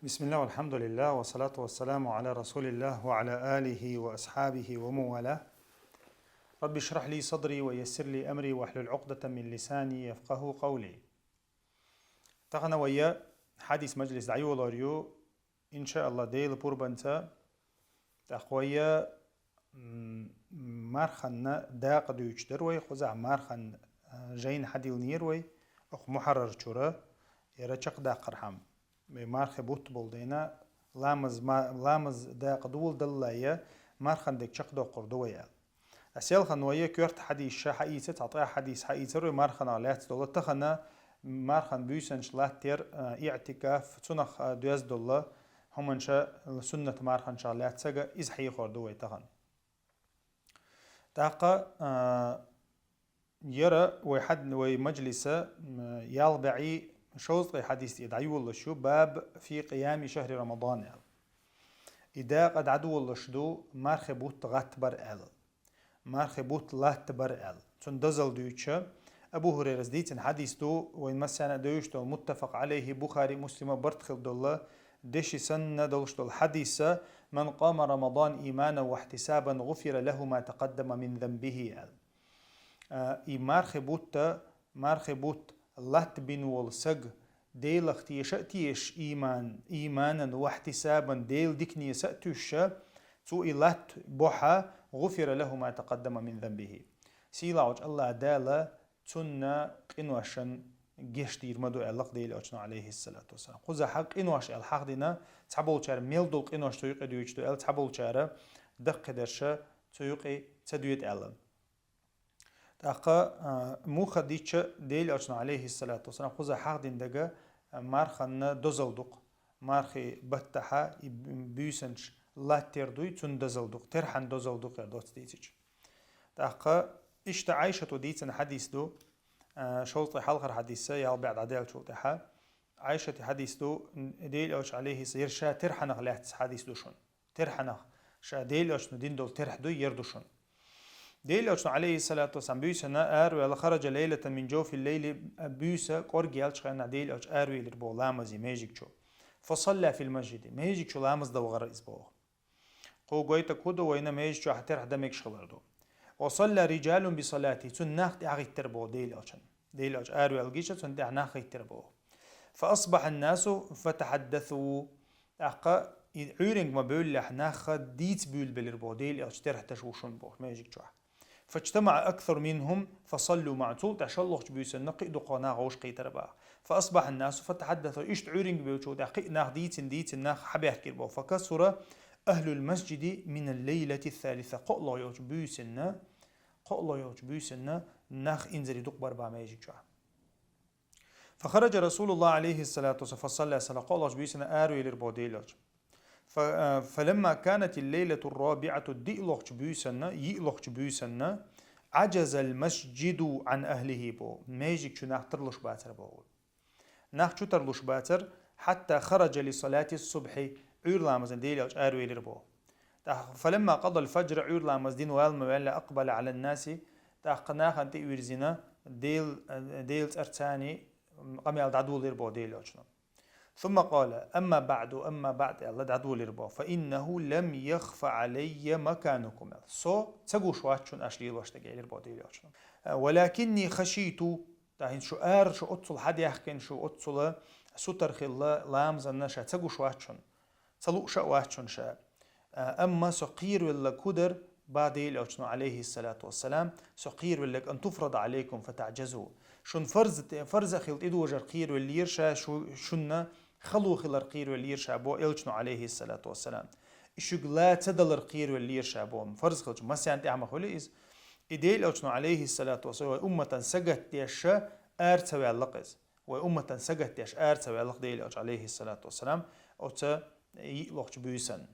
بسم الله والحمد لله والصلاة والسلام على رسول الله وعلى آله وأصحابه وموالاه. رب اشرح لي صدري ويسر لي أمري واحلل عقدة من لساني يفقه قولي. تغنى ويا حديث مجلس دعيو لاريو إن شاء الله ديل بوربنتا تقويا مارخن داق دوش دروي خزع مارخن جين حديل نيروي أخ محرر شورا يرچق داق قرحم مارخ بوت بولدينا لامز داق دول دلايا مارخن دك چق دو قردويا أسيال خنوية كورت حديث شا حقيقة تعطيها حديث حقيقة روي مارخن علات دولة تخنا مارخن بيسنش لاتير اعتكاف تنخ دوز دولة هم انشا سنة مارخن شالات سجا إز حي خردوي تخن تاقا يرى ويحد ومجلسة يالبعي شوط حديث يدعي والله شو باب في قيام شهر رمضان إذا قد عدو الله شدو مارخ بوت غتبر مارخ بوت لاتبر تندزل دويتشا أبو هريرة ديتن حديث دو وين مسانا دويشتو متفق عليه بخاري مسلم برتخل دولة دشي سنة دولشتو الحديثة من قام رمضان إيمانا واحتسابا غفر له ما تقدم من ذنبه مارخ بوت لات بن والسج ديل اختيش إيمانا واحتسابا ديل ديكني سأتوشا تو إلات بوحا غفر له ما تقدم من ذنبه سيلا عج الله دالا تنا قنواشن جشتير مدو علاق ديل أجنا عليه الصلاة والسلام خذ حق قنواش الحق دينا تحبول شار ميل دول قنواش تيوق دويش دو تحبول شار دق درشة تيوق تدويت ألم تاقا مو خديتش ديل أجنا عليه الصلاة والسلام خذ حق دين دقا مارخن دوزلدق مارخي بتحا بيسنش لا تردوي تون دوزلدق ترحن دوزلدق يردوت ديتش تاقا إشت عايشة ديتن حديث دو شوطي حلقة حديثة يا بعد عدال شوطيها عايشة حديث دو ديل أوش عليه يرشا ترحنغ لحتس حديث دوشون ترحنغ شا ديل أوش ندين دول ترح دو يردوشون ديل أوش عليه الصلاة والسلام بيسنا آروي خرج ليلة من جوف الليل بيسا قرقيال شخينا ديل أوش آروي لربو لامزي ميجيك شو فصلى في المسجد ميجيك شو لامز دو غر إسبوغ قو قويتا كودو وينا ميجيك شو حترح دميك شغلردو وصلى رجال بصلاته تناخت أغي تربو ديل أوش آروي الجيشة تناخت ناخي تربو فأصبح الناس فتحدثوا أقا عيرنج ما بيقول لح ناخ ديت بيقول بالربو ديل أوش ترح تشوشون بو ما يجيك شوح فاجتمع أكثر منهم فصلوا مع طول تشلخ بيس النقي دقنا غوش قيتربا فأصبح الناس فتحدثوا إيش عيرنج بيوشو دقي ناخ ديت ناخ حبيح كيربو فكسر أهل المسجد من الليلة الثالثة قلوا يوج بيسنا ناخ إنزل دقبر با ما يجيك شوح فخرج رسول الله عليه الصلاة والسلام فصلى صلاة قلوا بيسنا آروي لربو ديلوج فلما كانت الليلة الرابعة يئلوخ بيسنا عجز المسجد عن أهله بو ما يجيك شو ناخ ترلوش باتر بو ناخ شو ترلوش باتر حتى خرج لصلاة الصبح عير لامزن ديلوج آروي لربو فلما قضى الفجر عير لامزدين والموالى أقبل على الناس تاقناخ أنت ويرزنا ديل أرتاني قميال دعدو لربو ديلوجنا ثم قال أما بعد الله دعدو لربو فإنه لم يخف علي مكانكم تقو شواتشون أشلي الواشتاقي لربو ديلوجنا ولكني خشيت تاهين شو أتصل حد يحكين شو أتصل سترخي الله لامزن شا تقو شواتشون تلو شواتشون شا أما سقير ولا كدر بعديل أوشنو عليه الصلاة والسلام سقير ولا أن تفرض عليكم فتعجزوا شن فرز خلط إدو وجر قير واللي يرشا شن خلو خلر قير واللي يرشا بو إلشنو عليه الصلاة والسلام إشغلا تدلر قير واللي يرشا بو فرز خلط ما سيانت أعمى خليز إديل أوشنو عليه الصلاة والسلام أمة سجت يشا أرتوي اللقز وأمة سجت يش أرتوي اللق ديل أوش عليه الصلاة والسلام أوتا يلوخ بيسن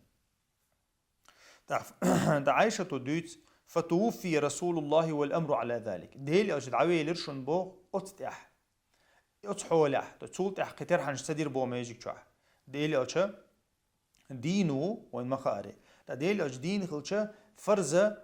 دا عايشة دوت فتوفي رسول الله والأمر على ذلك ديل أوش دعوي لرشن بو أتتح أتحولح تولتح قتر حنش تدير بو ما يجيك شوح ديل أوش دينو وين مخاري دا ديل أوش دين خلشة فرزة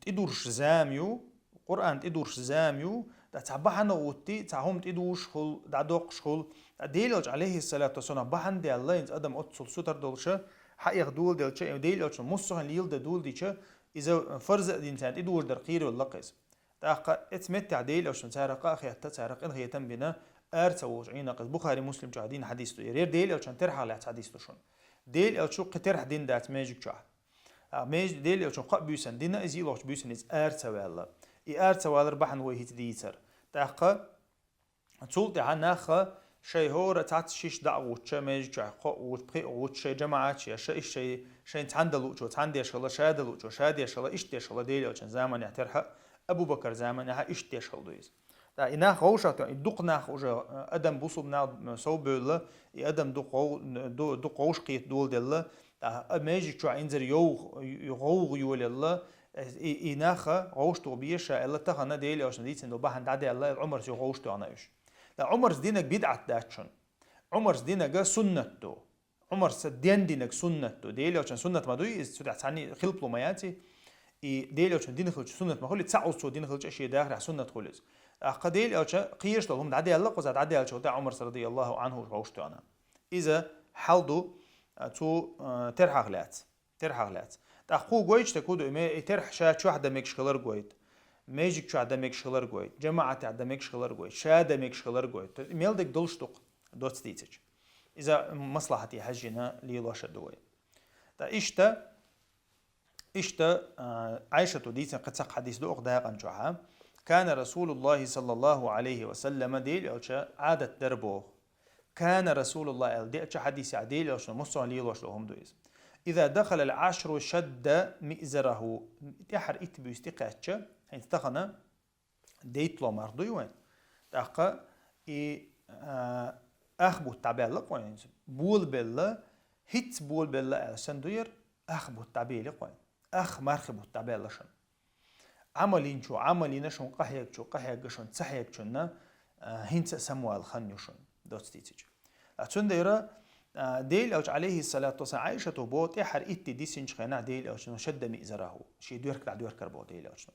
تدورش زاميو قرآن تدورش زاميو دا تعبحنا وتي تعهم تدوش خل دعدوق شخل ديل عليه الصلاة والسلام بحن دي الله إنز أدم أتصل ستر دولشة حقيق دول دولشة ديل مصهن ليل دول ديشة إذا فرز الإنسان إدور در قير واللقز تاقا اتمتع ديل أوش سارق أخي حتى سارق إن هي تنبنا أرتوج عين قز بخاري مسلم جادين حديث تو يرير ديل أوش ترح على حديث تو شون ديل أوش قترح دين دات ماجيك جاه ماج ديل أوش قا بيسن دينا إزي لوش بيسن إز أرتوالله أرتوالر بحن وهيت ديتر تاقا تولت عناخا شيء هو رتعت شيش دعوة ماجيك جاه قا وتبقي وتشي جماعات يا شيء تعندلو جو تعندي شلا شادلو جو شادي شلا إشتي شلا ديل أوش زمان يعترح أبو بكر زمان يها إشتي شلدويز تا إنها خوشة يدق ناخ وجا أدم بوصب نا صوبله يأدم دق وش قيت دول دله تا ماجي شو إنزر يغوغ يول الله إنها غوش توبيش الله تخنا ديلي عشان ديت إنه بحن دعدي الله عمر شو غوش تو أنا إيش لا عمر دينك بدعة داتشون عمر دينك سنته عمر دين دينك سنته ديلي عشان سنة ما دوي سودع ثاني خلبلو مياتي ديل أوش دين خلج سنة ما خلي تسعود سو دين خلج أشياء داخل سنة خلج قديل أوش قيش لهم دعدي الله قصد عدي الله تاع عمر رضي الله عنه وشتو أنا إذا حلدو تو ترح غلات تأخو جويج تكودو إما ترح شو واحدة ميكش خلر جويد ماجيك شو واحدة ميكش خلر جويد جماعة واحدة ميكش خلر جويد شادة ميكش خلر جويد ميلدك دلشتق دوت ستيتج إذا مصلحتي حجنا ليلاش الدوي تا إشتا عائشة ديتن قد سق حديث دو أقداق أنجوها كان رسول الله صلى الله عليه وسلم ديل أوشا عادة دربوه كان رسول الله ديل حديث عديل أوشا مصر ليل وشلوهم دويز إذا دخل العشر شد مئزره تحر إتبو استقاتش حين تخنا ديت لو مرضي وين تأخى أخبو التعبير وين بول بالله هيت بول بالله سندوير أخبو التعبير وين أخ مرخبو التعبير لشن عملين شون قحيك شون تسحيك شون هنس سموال خنيوشون دوت ستيتج أتون ديرا ديل أوش عليه الصلاة والسلام عائشة بوت يحر إتي دي سنج خنا ديل أوش شد مئزره شي دورك دع دوركر بو ديل أوش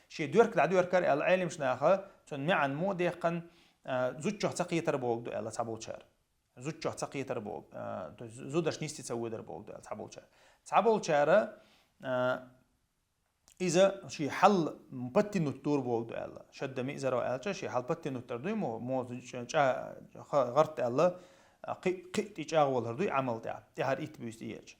شي دورك دع دوركر العالم شناخا تون معن مو ديقن زوجة تقيتر بوك دو الله تعبول شار زوجة تقيتر بوك زودش نيستي تسوي در بوك دو الله تعبول شار إذا شيء حل مبتي نطور بوك دو الله شد مئزره الله شيء حل بتي نطور دو مو غرت الله قيت إجاغ هردوي عمل تهر إت بيس إيج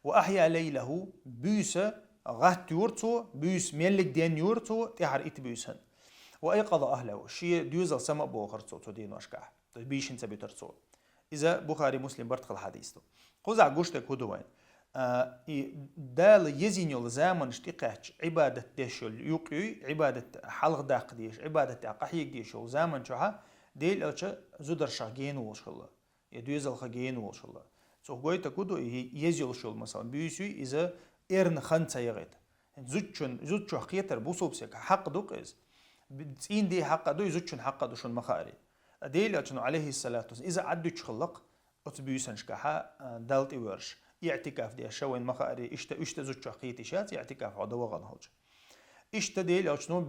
وأحيا ليله بيس غات يورتو بيس ملك دين يورتو تهر إت بيسن وأيقظ أهله شيء ديوزل سما بوخرتو تو دين وشكاه بيش انت بيترتو إذا بخاري مسلم برتقل حديثه قوزع قوشتك هدوين دال يزينيول زامن اشتقاش عبادة ديشول يوقي عبادة حلق داق ديش عبادة قحيق ديشول زامن شوها ديل أوشا زودر شاقين وشلا يدويزل خاقين وشلا سو قوي تكودو يزيل شول مثلا بيسوي إذا إرن خنسا يغيد زوجو حقيتر بوصوبسك حق دوق إز بتسين دي حق دو يزوجون حق دوشون مخاري ديل أوشا عليه الصلاة والسلام إذا عدو تشخلق أتبيسنشكها دالت إورش اعتكاف دي شوين مخاري اشتا زوجو حقيتي شات اعتكاف عدو غنهوج إشتا ديل أشنو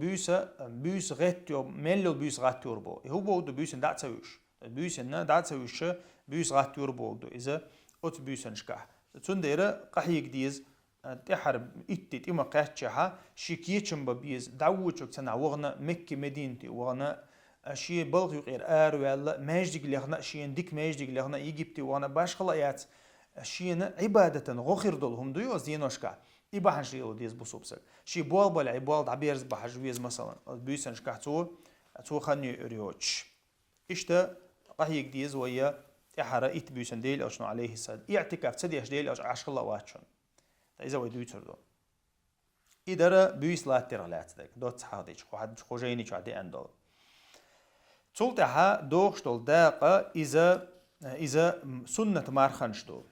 بيس غتيو ملل بيس غتيور بو هو بودو بيسن دات سويش بيسن دات سويش بيس غتيور بودو إذا أت بيسن شكاه تنديره قحيق ديز تحر إتت إما قاتشها شكيتشم ببيز دعوتشك سنة وغنا مكة مدينتي وغنا شيء بلغ غير ولا ماجدك لغنا شيء ديك ماجدك لغنا إيجيبتي وغنا باش خلايات شيء عبادة غخير دولهم ديو زينوشكا يبقى حنشيلو ديز بصوبسك شي بوال بلا عبال عبيرز بحجويز مثلا بيسنش كحتو خني ريوتش إشتا قحيق ديز ويا تحرا إت بيسن ديل أو شنو عليه السلام اعتكاف تسديش ديل أو عشق الله واتشون إذا ويدو يتردو إدارة بيس لا ترغلات ذاك دوت حاديش واحد خوجيني شو عدي أندل تولتها دوغشتول داقة إذا سنة مارخنشتو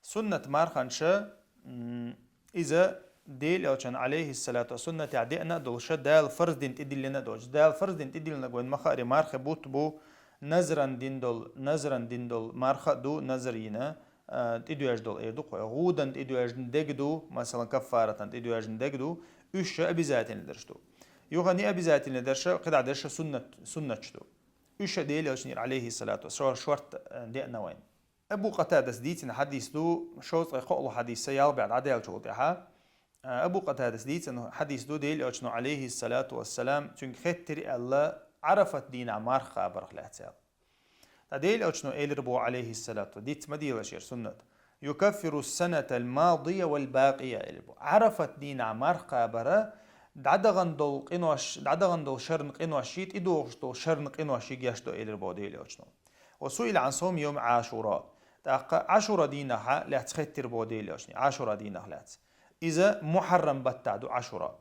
سنة مارخنشة إذا ديل أو كان عليه الصلاة والسنة تعدينا دولشة دال فرض دين تدلنا دوج دال فرض دين تدلنا قوين مخاري مارخ بوت بو نظرا دين دول مارخ دو نظرينا تدوج دول إيردو قوي غودا تدوج دقدو مثلا كفارة تدوج دقدو إيش أبيزاتين درشتو يغني أبي ذات ندرش قطع درش سنة شدو إيش ديل أشنير عليه الصلاة والسلام شورت دينا وين أبو قتادة سديت حديث دو شوط قول حديث سيال بعد عدال شوطها أبو قتادة سديت إنه حديث دو ديل أشنو عليه الصلاة والسلام تنخطر الله عرفت دين عمار خابر خلاتها ديل أشنو إيل ربو عليه الصلاة ديت مديلة شير سنة يكفر السنة الماضية والباقية إلبو عرفت دين عمار خابر دعدغن دول شرن قنوشيت إدوغش دول شرن قنوشي جاشتو إيل ربو ديل أشنو وسئل عن صوم يوم عاشوراء عاشوراء دينها لا تخطر بو ديل أشنو عاشوراء دينها لا إذا محرم بتعدو عاشوراء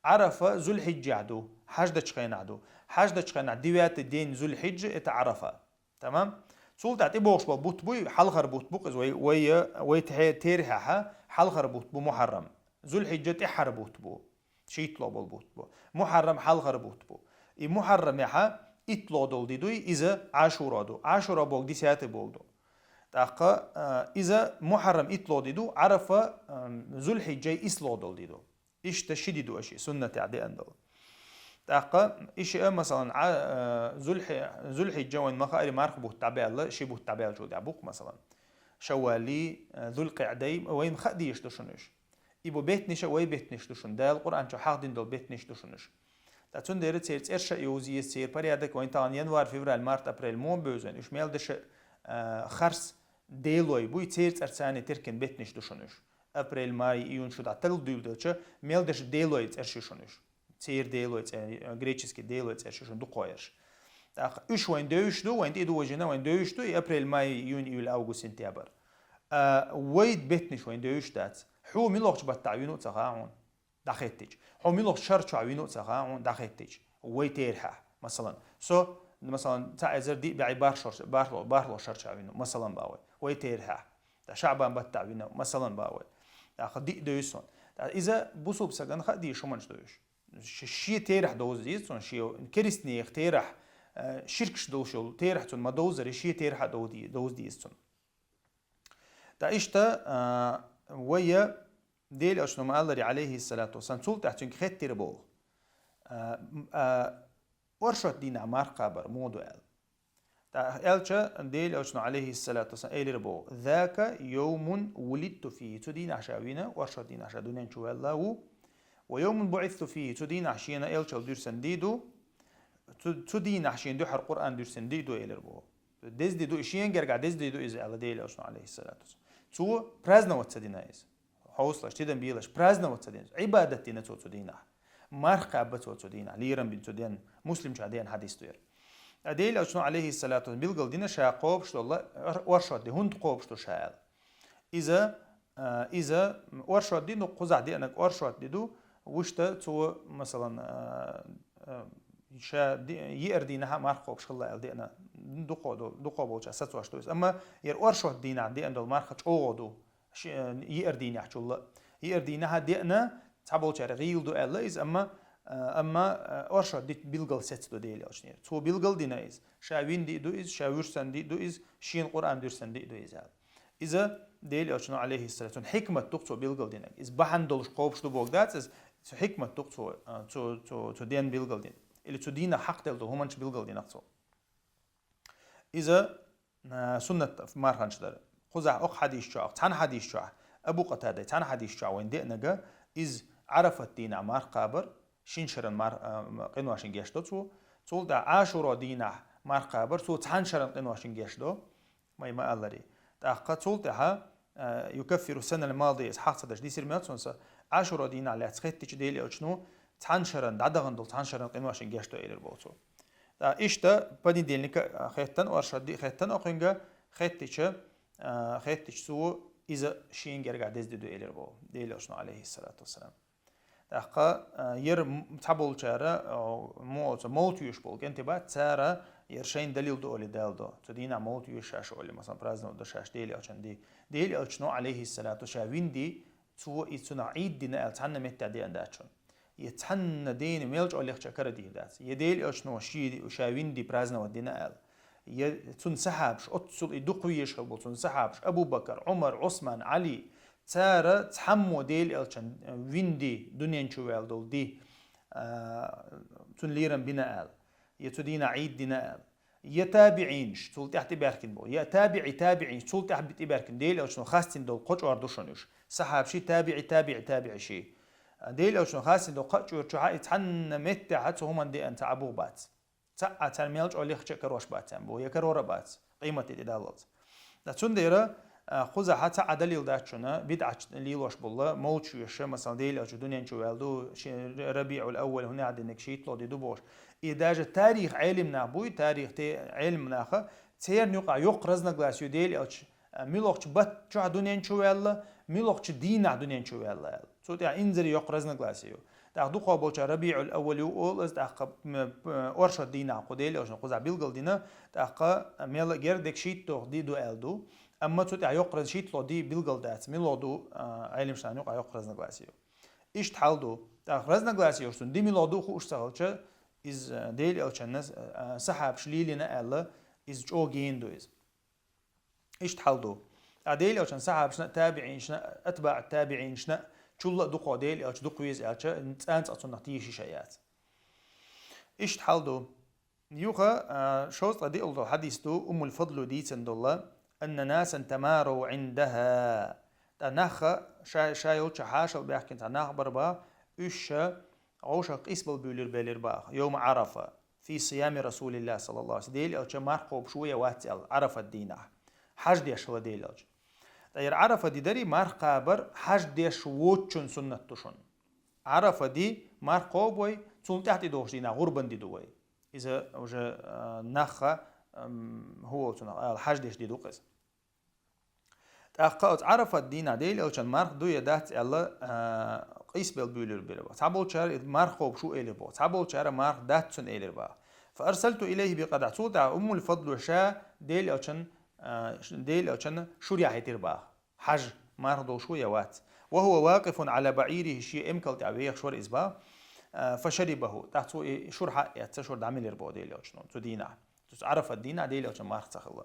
عرف ذو الحجة عدو حجدة شقين عدو حجدة شقين ديوات الدين ذو الحجة اتعرفها تمام سولت بوش بوت بوي حلخر بوت بوقز وي تيرها حلخر بوت بو محرم ذو الحجة احر بوت بو شيطلو بوت بو محرم حلخر بوت بو محرم يحا اتلو دول ديدوي إذا عاشوراء دو عاشوراء بوك دي سياتي بوك دو تاقا إذا محرم اتلو ديدو عرف ذو الحجة اسلو دول ديدو إيش تشديدو أشي سنة عدي أندل تاقا إيش مثلا ذو الحجة وين مخاري مارخ بوه تابع الله شي بوه تابع جو دعبوك مثلا شوالي ذو القعدي وين خدي يشتشنش إبو بيتنش وين بيتنش تشن ده القرآن شو حق دين دول بيتنش تشنش تاتون ديرت سيرت إرشا يوزي سير بريادك وين تان ينوار فبراير مارت أبريل مون بوزن إيش ميل دش خرس ديلوي بوي سيرت أرساني تركن بيتنش تشنش أبريل ماي يون شو دعتل دول دلش ميل دش ديلوي ترشيشنش سير ديلوي غريتشسكي ديلوي ترشيشن دو قويرش إيش وين دوش دو وين تيدو وجنا وين دوش دو أبريل ماي يون يول أوغوست سنتيابر ويد بيتنش وين دوش دات حو ميلوش بتعوينو تغاون داخيتج حو ميلوش شرط عوينو تغاون داخيتج ويتيرها مثلا مثلا تعذر دي بعبار شرط بارلو شرط عوينو مثلا باوي ويتيرها شعبان بتعوينو مثلا باوي دي دوسون إذا بوصوب سجن خدي شو منش دوش شي تيرح دوز ديستون شي كريستني اختيرح شركش دوشل تيرح تون ما دوزر شي تيرح دوز ديستون إيشتا ويا ديل أشنو ما الله عليه الصلاة والسلام سول تحتون خير بول ورشت دين عمار قابر مودو ألشا ديل أشنو عليه الصلاة والسلام إيل ربو ذاك يوم ولدت فيه تدين عشاوينا ورشت دين عشا دونين شو الله ويوم بعثت فيه تدين عشينا إلشا ودير سنديدو تدين عشين دو حر قرآن دير سنديدو إيل ربو ديز ديدو إشيان جرجع ديز ديدو إذا الله ديل أشنو عليه الصلاة والسلام تو برازنا وتصدينا إز حوصلش تدين بيلش برازنا وتصدين عبادتنا توتصدينا مرقة بتوتصدينا ليرم بنتودين مسلم شادين حديث تير أديل أشنو عليه الصلاة والسلام بيلقل دينا شاقوب شو الله ورشاد دي هند قوب شو شاعل إذا ورشاد دي نقزع دي أنك ورشاد دي دو وشتا تو مثلا شا يردينها مرقوب شو الله دي أنا دقو بوجه ستوش تويس أما ورشاد دينا عندي أن المرقة أوغدو يردين يحكي الله يردينها دي أنا تعبول شار غيل دو الله إز أما ورشاد دي بيلقل ست دو ديلي أشنير تو بيلقل دينا إز شاوين دي دو إز شاورسن دي دو إز شين قرآن درسن دي دو إز إذا ديلي أشنو عليه الصلاة حكمة تقصو بيلقل دينا إز بحن دولش قوبش دو بوغدات إز حكمة تقصو تو دين بيلقل دين اللي تو دينا حق دل دو همانش بيلقل دين أقصو إذا سنة مارخانش دار خزع أخ حديث شاع تان حديث شاع أبو قتادة تان حديث شاع وين دقنا إز عرفت دينا مار قابر شين شرن مار قنواشين جيشتو تول دا عاشورا دينا مار قابر تو تان شرن قنواشين جيشتو ما الله دي تأخذ تول تها يكفر السنة الماضية حق صدش دي سير ميات سونسا عاشورا دينا على تخيتش ديلي أشنو تان شرن دعدغن دول تان شرن قنواشين جيشتو إلى البوتو إيشتا بدي ديلنك خيتن وارشد دي خيتن أخينجا خيتش سو إذا شين جرجع دز دو إلى البو ديل أشنو عليه الصلاة والسلام تأخذ ير تابول شارع موت يشبول كنت بعد سارة يرشين دليل دو أولي دال دو تدينا موت يشاش أولي مثلا برازنا ودشاش ديلي أشان ديلي أشنو عليه الصلاة والسلام دي سو إتنا عيد دينا ألتحنا متى دي أنداتشون يتحنا دين ميلج أولي خشكر دي داس يديلي أشنو شيء وشاوين دي برازنا ودينا أل تنسحبش أتصل يدقويش خبول تنسحبش أبو بكر عمر عثمان علي سارة تحمو ديل ألشان ويندي دنيا نشوال دول دي تون ليرن بنا آل يتدينا عيد دينا آل يتابعينش تول تحت باركن بو يا تابعين تول تحت بتباركن ديل او شنو خاستين دول قوش واردوشنوش سحاب شي تابع شي ديل او شنو خاستين دول قوش ورچو يتحن مت حتى هما دي انت عبو بات تا ترميلج او ليخ كروش باتن بو يكرور بات قيمه ديدالز دا تون ديرا خوزا حتى عدليل داتشنا بدعه ليلوش بالله موتشو يش مثلا ديل او دنيا نشو والدو ربيع الاول هنا عندك شيء لو دي دوبوش إداجة تاريخ علمنا بوي تاريخ علمنا خا تير نيقع يقرزنا غلاسيو ديل أوش ميلوقش بات شو دنيا نشويلا ميلوقش دينا دنيا نشويلا صوت يعني إنزل يقرزنا غلاسيو تأخذ قابوش ربيع الأول يقول إز تأخذ أرشد دينا قديل أوش نقول زعبيل دينا تأخذ ميل غير دك شيت تو دي دو ألدو أما صوت يعني يقرز شيت لو دي بيلقل دات ميلودو علم شان يقع يقرزنا غلاسيو إيش تحلدو تأخذ غلاسيو شون دي ميلودو خوش تغلش إز ديل أو شنس سحاب شليلنا ألا إز جو جيندو إز إيش تحلدو ديل أو شن سحاب شنا تابعين شنا أتباع التابعين شنا شو دقوا ديل أو دقوا أو أنت أصلا نتيجة شيئات إيش تحلدو يوخا شوز لدي الله حديث دو الفضل دي سندولا أن ناسا تماروا عندها تناخ شايل شحاشل بيحكي تناخ بربا إيش عوشق اسبل بيلر باخ يوم عرفة في صيام رسول الله صلى الله عليه وسلم ديل أو مارقو بشوية واتل عرفة الدينة حج ديش هو ديل أو داير عرفة دي داري مارقا بر حج ديش ووتشن سنة تشن عرفة دي مارقو بوي تون تحت دوش دينا غربن دي دوي إذا وجه نخا هو الحج ديش دي دوقس تأقلت عرفة الدينة ديل أو مارق دو يدات الله قيس بالبيلر بيلبا تعبول شهر مارخو بشو إلي بو تعبول شهر مارخ داتسون إلي با فأرسلت إليه بقدع صوت الفضل شا ديل أو شن شوريا هيتر با حج مارخ دو شو يوات وهو واقف على بعيره شيء إمكال تعبيخ شور إزبا فشربه تحتو شرحة يتشور دعمل ربو ديل أو شنو تدينا عرف الدين ديل أو شن مارخ تخلا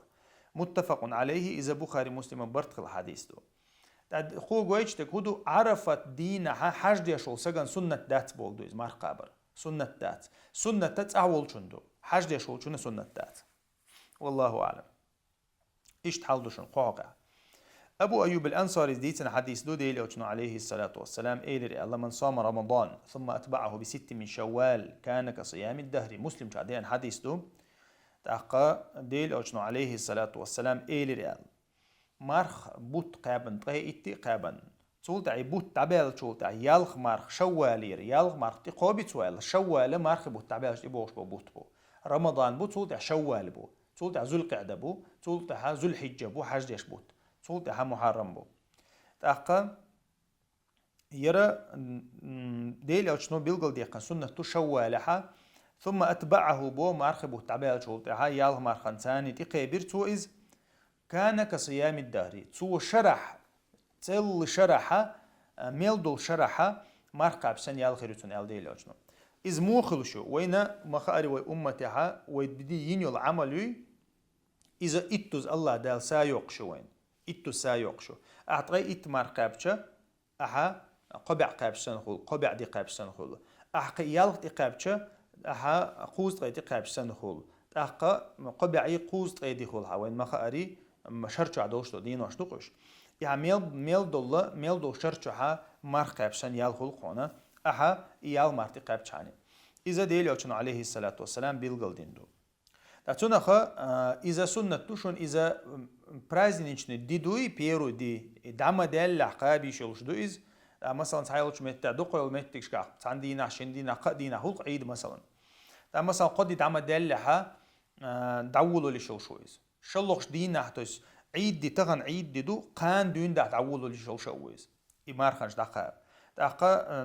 متفق عليه إذا بخاري مسلم برتق الحديث دو خو جويش تكودو عرفت دين حج ديشول سجن سنة دات بولدو إز مار قابر سنة دات أول شندو حج ديشول شنو سنة دات والله أعلم إيش تحلدو شن قاقع أبو أيوب الأنصاري ديتنا حديث دو ديلي وشنو عليه الصلاة والسلام إيلري الله من صام رمضان ثم أتبعه بست من شوال كان كصيام الدهر مسلم شعدين حديث دو تأقى ديلي وشنو عليه الصلاة والسلام إيلري مارخ بوت قابن طهي إتي قابن تول تعي بوت تعبال تول تعي يالخ مارخ شوالير يالخ مارخ تي قوبي توال شوال مارخ بوت تعبال تبوش بوت بو رمضان بو تول تعي شوال بو تول تعي ذو القعدة بو تول تعي ذو الحجة بو حج ديش بوت تول تعي محرم بو تأقى يرى ديل أو شنو بيلقل ديقا سنة تو شوالحة ثم أتبعه بو مارخ بوت تعبال تول تعي يالخ مارخ ثاني تي قيبير تو إز كان كصيام الدهر تو شرح تل شرحة ميلدول شرحة مرقب بسن يالخيرتون الديل أجنو إز موخلشو وينا مخاري وأمتها ويبدي ينيو العملي إذا إتوز الله دال سايوقشو وين إتو سايوقشو أعطي إت مرقبشة أها قبع قابشن خل قبع دي قابشن خل أحقي يالخ دي قابشة أها قوز دي قابشن خل أحقا قبع قوز دي خل وين مخاري شرچو عدوشتو دين واشتوقش يعني ميل دول شرچو ها مرقبشن يال خلقونه اها يال مرتقبشاني اذا ديل يوچن عليه الصلاه والسلام بيلغل ديندو تاتونخه اذا سنه توشون اذا برايزنيچن ديدوي بيرو دي داما دل عقابي شلشدو از مثلا تايلوچ متى دوقول متكش كا عندنا شندينا قدينا خلق عيد مثلا مثلا قد داما دل ها داولو لشوشو از شلوخش دينا هتوس عيد دي تغن عيد دي دو قان دون دا تعولو لشوشو از إمار خنش دقا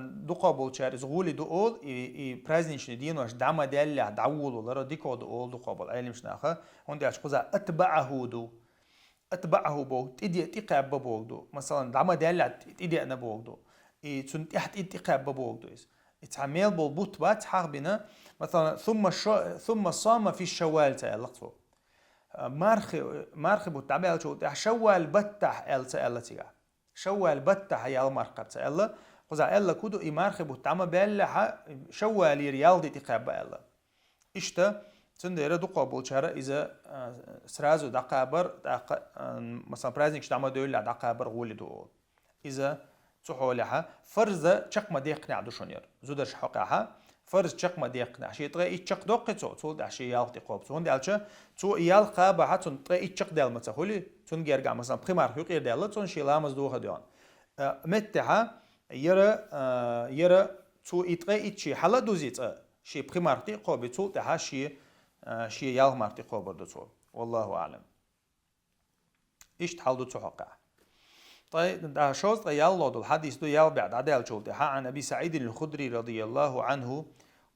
دوقا بولشار زغولي دو أول برايزنيش ندين واش دعما دالله دعولو لرا ديكو دو أول دوقا بول علمش ناخا هوندي اش خوزا اتبعه بو تدي تقاب بوغدو مثلا دعما دالله تدي انا بوغدو تون تحت اتقاب بوغدو اتعمل بول بوت بات حربنا مثلا ثم صام في الشوال تاع لقطو مارخ بوتعبال شو شوال بتح ال تاع شوال بتح يا المرقب تاع قزع ألا كودو إمارخي بوتعما بألا شوالي ريال دي تقاب بألا إشتا تندير دو قابل شارع إذا سرازو دقابر مثلا برازنك شتعما دولة دقابر غولي دو إذا تحولها فرزة چقما ديقنع دوشونير زودش حقها فرز چقما ديقنع شي تغي إتشق دوقي تو دعشي يالتي قوب تون دالچا تو يال قابا حتون تغي إتشق دال متخولي تون جرجع مثلا بريمار حقير دال تون شي لامز دوها ديان متها يرى تو إتغي إتشي حلا دوزيت شي بريمار تي قوب تو تها شي يال مارتي قوب دو والله أعلم إيش تحل دو حقها طيب ده شوز يلا دو الحديث دو يلا بعد عدال شوف عن أبي سعيد الخدري رضي الله عنه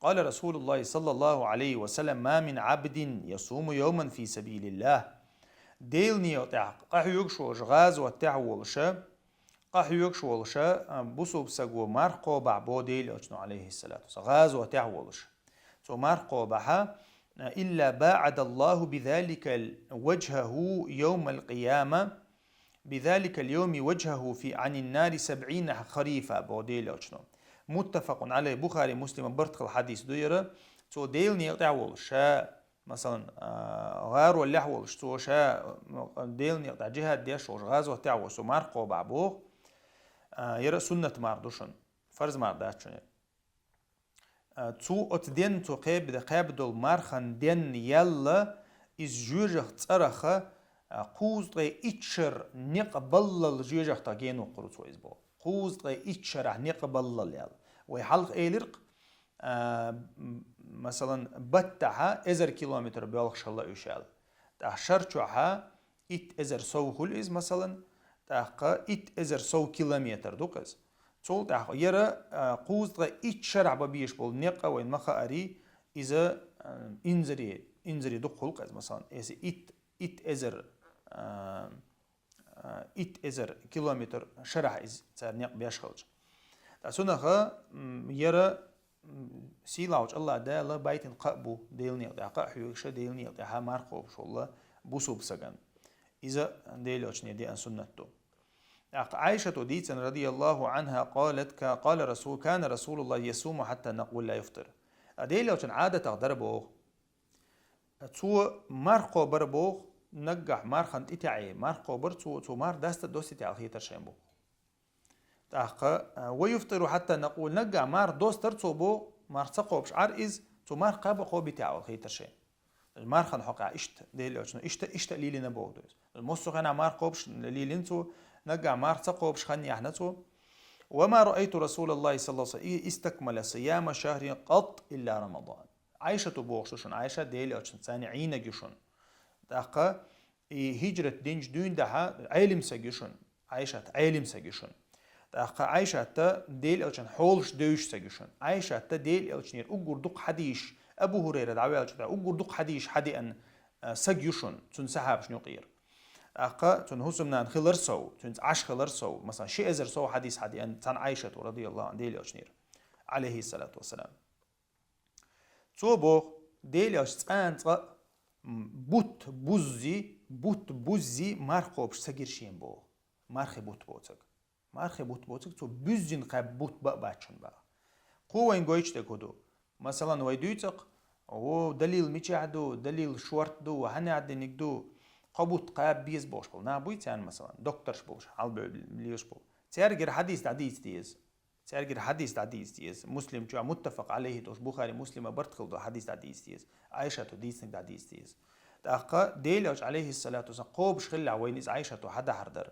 قال رسول الله صلى الله عليه وسلم ما من عبد يصوم يوما في سبيل الله ديل نيوتع قحيوك شوش غاز وتعولش قحيوك شوش بوسو بسقو مرقو بعبو ديل أجنو عليه الصلاة والسلام غاز وتعولش سو مرقو بها إلا باعد الله بذلك وجهه يوم القيامة بذلك اليوم وجهه في عن النار 70 خريفا بوديل أجنو متفق عليه بخاري مسلم برتق الحديث دويرة تو ديل نيقطع ولشا مثلا غار ولا حولش تو شا ديل نيقطع جهاد ديش وغاز وتاع وسو مارقو بعبوه يرى سنة ماردوشن فرض مارداتشن تو اتدين تو قيب دول مارخن دين يلا إز جوجه تصرخه قوز طي إتشر نقبل الجوجه تاجينو قرصو إزبو قوز طي إتشر نقبل يلا ويحلق إيلرق مثلا بتها إزر كيلومتر بيالخ شلا يشال تحشرتها إت إزر سو هول إز مثلا تحقا إت إزر سو كيلومتر دوكز تول تحقا يرى قوز طي إتشر عبابيش بول نقا وين مخا أري إذا إنزري دو خلق إز مثلا إت إزر إت إزر كيلومتر شرح إز تار نق بيشخلج تاسونها يرى سيلاوج الله دالا بايتن قابو ديلني قا حيوش ديلني ها مارقو بشولله بوسو بسغن اذا ديلوچني دي ان سنتو عائشة ديت رضي الله عنها قالت قال كان رسول الله يصوم حتى نقول لا يفطر ديلوچن عادة تقدربو تو مارقو بربو نجح مارخن تيتعي مارقو برتو تو مار داست دوستي تاع هيتر شيمبو تحقا ويفطر حتى نقول نجع مار دوستر تصوبو مار تقوبش عرئز تو مار قاب قوبي تاعو خيتر شيء المار خن حقا اشت ديل شنو اشت ليلي نبو المصو خنا مار قوبش ليلنتو نجع مار تقوبش خني احنتو وما رأيت رسول الله صلى الله عليه وسلم استكمل صيام شهر قط الا رمضان عائشة بوخشون عائشة ديل شن ثاني عينجشون تحقا هجرة دينج دون دها علم سجشون عائشة علم سجشون تأخ عائشة تا ديل ألشان حولش دوش سجشون عائشة تا ديل ألشنير أقول دق حديش أبو هريرة دعوة ألشان أقول دق حديش حدي أن سجشون تون سحاب شنو قير أخ تون هسمنا خلر سو تون عش خلر سو مثلا شيء أزر سو حديث حدي أن تان عائشة رضي الله عن ديل ألشنير عليه الصلاة والسلام صوبه ديل ألشان بوت بوزي مارخوبش سجرشين بو مارخ بوت بوتك مارخ بوت تو بوزين قاب بوت باتشن با قوين جويش تكودو مثلا ويدوتق او دليل ميچادو دليل شورت دو هني عدنك دو قبوت قاب بيز بوش بو نا بويتان مثلا دكتورش بوش حال ليش بو تيرجر حديث ديز مسلم جو متفق عليه دوش بخاري مسلم برتخل دو حديث ديز عائشة ديز تاقا ديلوش عليه الصلاة والسلام قوبش خلع وينيز عائشة حدا حردر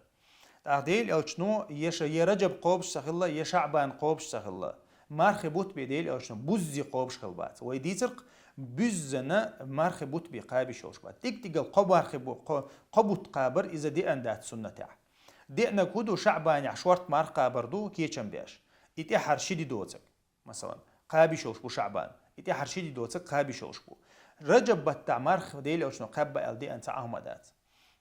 ديل أوشنو يرجب قوبش سخلا يشعبان قوبش سخلا مارخ بوت بديل أوشنو بوزي قوبش خلبات ويديترق بوزنا مارخ بوت بقابش وشبات تيك قبوت قابر إذا دي أندات سنة تاع دي أنا كودو شعبان عشورت مارخ قابر دو كيشن بيش إتي حرشيدي دوتك مثلا قابش وشبو شعبان إتي حرشيدي دوتك قابش وشبو رجب بتاع مارخ ديل أوشنو قاب الدي أنت أحمدات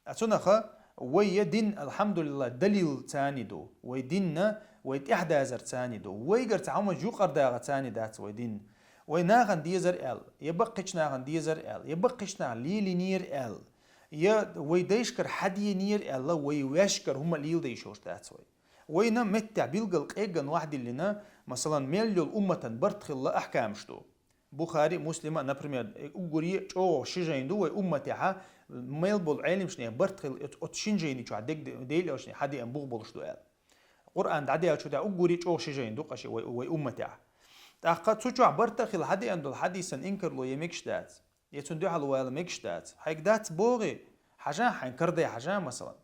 أتونخا ويدين الحمد لله دليل تاني دو ويديننا ويد إحدى هزر تاني دو ويقر تعمل جوقر داغ تاني دات ويدين ويناغن ديزر ال يبقيش ناغن ديزر ال يبقيش ناغن ليلي نير ال ويديشكر حدي نير ال ويواشكر هم ليل ديشوش دات وي وين متع بيلقى إيجن واحد اللينا مثلا مليون أمة برتخل أحكام شتو بخاري مسلمة نبرمير أقولي أو شجعين دو أمتها ميل بول علم شنو برتخل أتشنجيني شو عدك ديل أو شنو حد أنبوغ بولش دو قرآن عدي شو ده أقولي أو شجعين دو قشي وأمتها تأخذ سوتشو برتخل حد أندو حديثا إنكر لو يمكش دات يتندو على ولا مكش دات هيك دات بوغي حاجة حنكر دي حاجة مثلا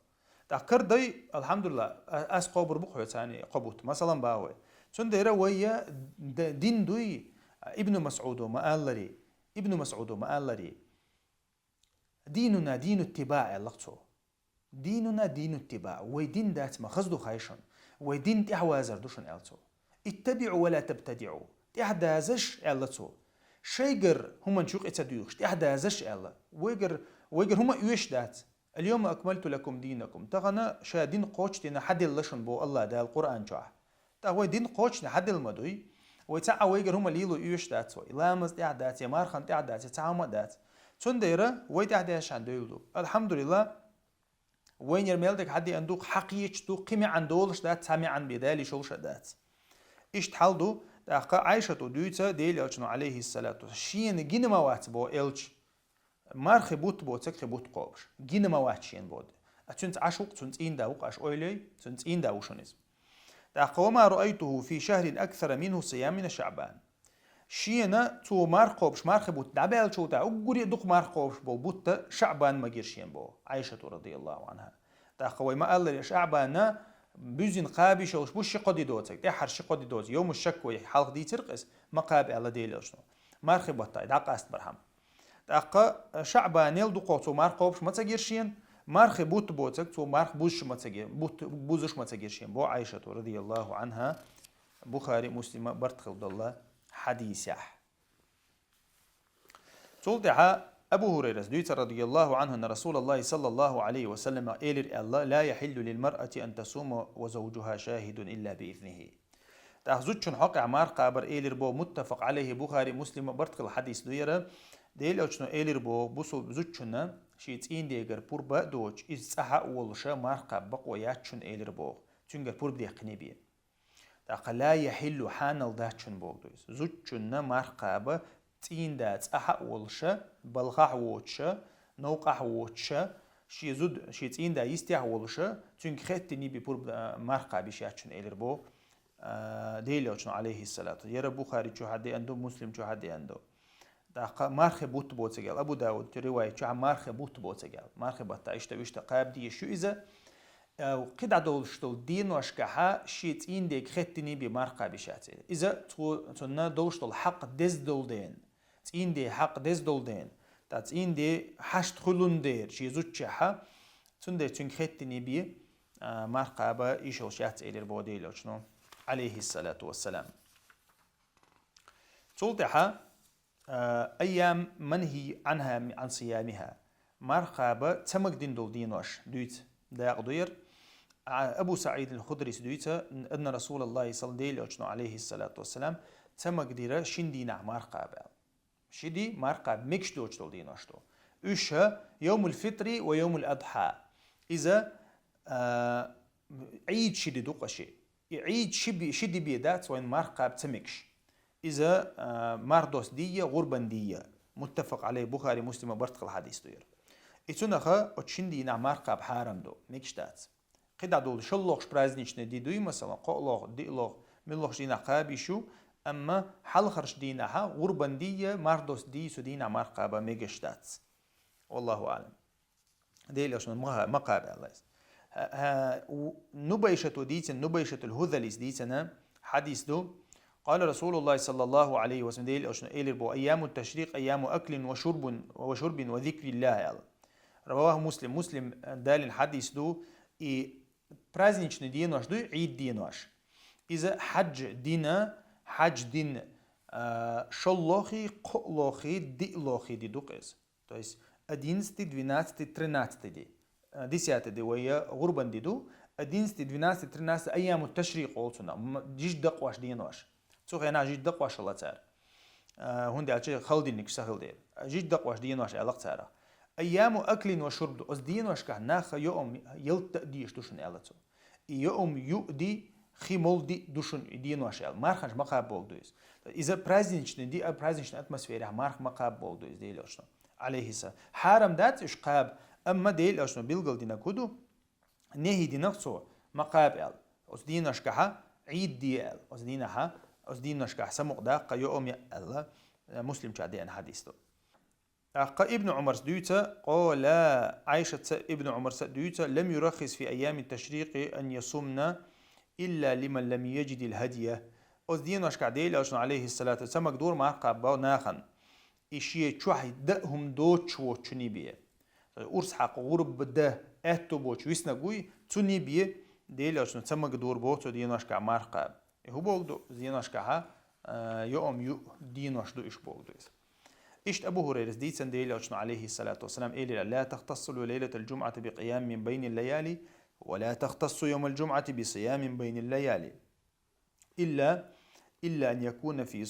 تأكر دي الحمد لله أس قبر بقى ثاني قبوت مثلا باوي تنديرا ويا دين دوي ابن مسعود ما قال لي ابن مسعود ما قال لي ديننا دين اتباع اللقطو ديننا دين اتباع ويدين دات ما خزدو خايشن ويدين تحوازر دوشن ألتو اتبعوا ولا تبتدعوا تحدازش ألتو شيجر هم نشوق اتدويخش تحدازش ألا ويجر هم يوش دات اليوم أكملت لكم دينكم تغنى شا دين قوشتنا حد اللشن بو الله ده القرآن جاه تغوي دين قوشنا حد المدوي ويتعا ويجر هم ليلو يوش دات سوي لامز تعدات يمارخن تعدات تعامة دات تنديرة ويتعداش عن ديلو الحمد لله وين يرميلدك حد يندوق حقيقة دو قيمة عن دولش دات سامي عن بدالي شولش دات إيش تحلدو تاقا عايشة دويتا ديل يلشنو عليه الصلاة شين جين موات بو إلش مار خبوت بو تك خبوت قوبش جين موات شين بود أتنت عشوق تنت إين داوق أش أولي تنت إين داوشونيز تاقا وما رأيته في شهر أكثر منه صيام من شعبان شينا تو مار قوبش مار خبوت دعبال شو تا أقولي دوق مار قوبش بو بوت شعبان ما جيرشين بو عائشة رضي الله عنها تاقا وما قال لي شعبان بوزين قابي شوش بوش قدي دوتك تحر قدي دوت يوم الشك وي حلق دي ترقس ما قابي على ديل شنو مار خبوت تا دعق است برهم تاقا شعبان يل دوقو تو مار قوبش ما تجيرشين مار خبوت بوتك تو مار بوش ما تجير بوزش ما تجيرشين بو عائشة رضي الله عنها بخاري مسلم برتخل الله حديثه تولدها أبو هريرة دويت رضي الله عنه أن رسول الله صلى الله عليه وسلم قال الله لا يحل للمرأة أن تصوم وزوجها شاهد إلا بإذنه تأخذتشن حق عمار قابر إيلر بو متفق عليه بخاري مسلم برتقل الحديث دويرة ديل أوشنو إيلر بو بوصل زوجنا شيت إين ديجر بوربا دوش إز صحة والشا مار قاب وياتشن إيلر بو تنجر بورب دي قنبي تأخذ لا يحل حانل داتشن بو دويس زوجنا مار قاب تين دات صحة والشا بلغح ووتشا نوقح ووتشا شي زود شي تين دا يستيح والشا تنج ختني ببورب مار قاب ياتشن إيلر بو ديل أوشنو عليه الصلاة يرى بخاري شو حد عنده مسلم شو حد عنده داق مارخ بوت بوتجال أبو داود رواية شو عم مارخ بوت بوتجال مارخ بتعيش تويش تقاب دي شو إذا قد عدول شتول دين واشكحا شيت إن ديك ختني بمارقة بشاتي إذا تنا دولشتول حق دز دولدين تين دي حق دز دولدين تات إن دي حشت خلون دير شي زوجها تن دي تن ختني بي مارقة با إيشو شات إلى البودي لو شنو عليه الصلاة والسلام تولتها أيام منهي عنها عن صيامها مرقابة تمك دين دول دينوش دويت دا قدير أبو سعيد الخدري دويت أن رسول الله صلى الله عليه الصلاة والسلام تمك ديرا شندينا مرقابة شدي مرقاب مكش دوش دول دينوش دو إيشها يوم الفطر ويوم الأضحى إذا عيد شدي دوقشي عيد شدي بيدات وين مرقاب تمكش إذا ماردوس دية غربان دية متفق عليه بخاري مسلم برتقل الحديث دوير إتونخا أتشندي نعمار قاب حارم دو ميكشتات قد عدول شلوخ شبرازنيشن دي دوي مثلا قولوخ ديلوخ ملوخ دينا قابيشو أما حلخرش دينها غربان دية ماردوس دي سدينا عمار قابا ميكشتات والله أعلم دي ليش ما قاب الله نبيشة ديتن نبيشة الهذليس ديتنا حديث دو قال رسول الله صلى الله عليه وسلم ديل أشن أيام التشريق أيام أكل وشرب وذكر الله رواه مسلم دال الحديث دو праздничный день ваш, عيد دين ваш. إذا حج دين شلوخي قلوخي ديلوخي دي دوقز. То есть 11, 12, 13 دي 10 دي ويا غربان دي دو 11, 12, 13 أيام التشريق قولتنا جيش دقواش دين واش. سوخ أنا جيد دقواش الله تعالى هندي على شيء خالدين نكسهل دير جيد دقواش دين واش علاق تعالى أيام أكل وشرب أز دين واش كهناخ يوم يلت ديش دوشن علتو يوم يؤدي خيمولدي دوشن دين واشال مارخنش مقاب بولدويز إذا праздничный دي праздничная атмосфера مارخ مقاب بولدويز ديل أشنا عليه السلام حرم دات إش قاب أما ديل أشنا بيلقل دينا كودو نهي دي نفسه مقاب ال أس ديناش كها عيد دي ال أس دينها أس ديناش كها سمق داق يوم الله مسلم شادي أن حديثه ابن عمر سديوتا قال عائشة ابن عمر سديوتا لم يرخص في أيام التشريق أن يصومنا إلا لمن لم يجد الهدية أس ديناش كعديل أشنا عليه الصلاة والسلام دور مارقاب باو ناخن إشيه تشوحي دهم دوتش وتشني بيه أرس حق غرب بده أتو بوش ويسنا قوي تشني بيه ديل أشنا تسمى دور بوتو ديناش كع مارقاب هو بوغدو ديناش كعها يوم يو ديناش دو إش بوغدو إشت أبو هريرة ديتسن ديل أشنا عليه الصلاة والسلام إلى لا تختص ليلة الجمعة بقيام من بين الليالي ولا تختص يوم الجمعة بصيام بين الليالي إلا أن يكون في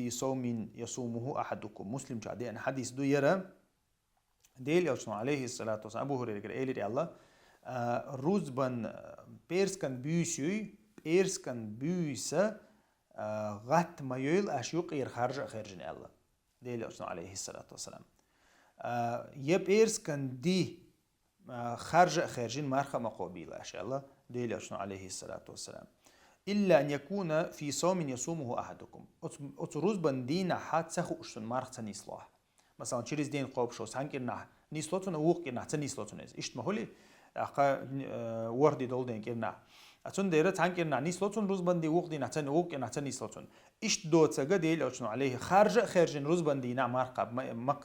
صوم يصومه أحدكم مسلم جادي أن حديث دو يرى ديل أشنا عليه الصلاة والسلام أبو هريرة إلى الله روز بن بيرس كان بيوسا غات ما يل أشيوق خارج الله ديل أشنا عليه الصلاة والسلام يبيرس كان دي خارجين مارخة مقابيل أشياء الله ديل أشنا عليه الصلاة والسلام إلا أن يكون في صوم يصومه أحدكم أتروز بندين حات سخوشتن مارخ تنيصلاح مثلا تشيرز دين قوب شو سانكرنا نيسلوتون ووقنا تنيسلوتون إشت مهولي وردي دولدين كرنا أتون ديرة تانكرنا نيسلوتون روز بندي وقدي نحتن ووقنا تنيسلوتون إشت دوت سجى ديل أشنا عليه خارجين روز بندينا مارقب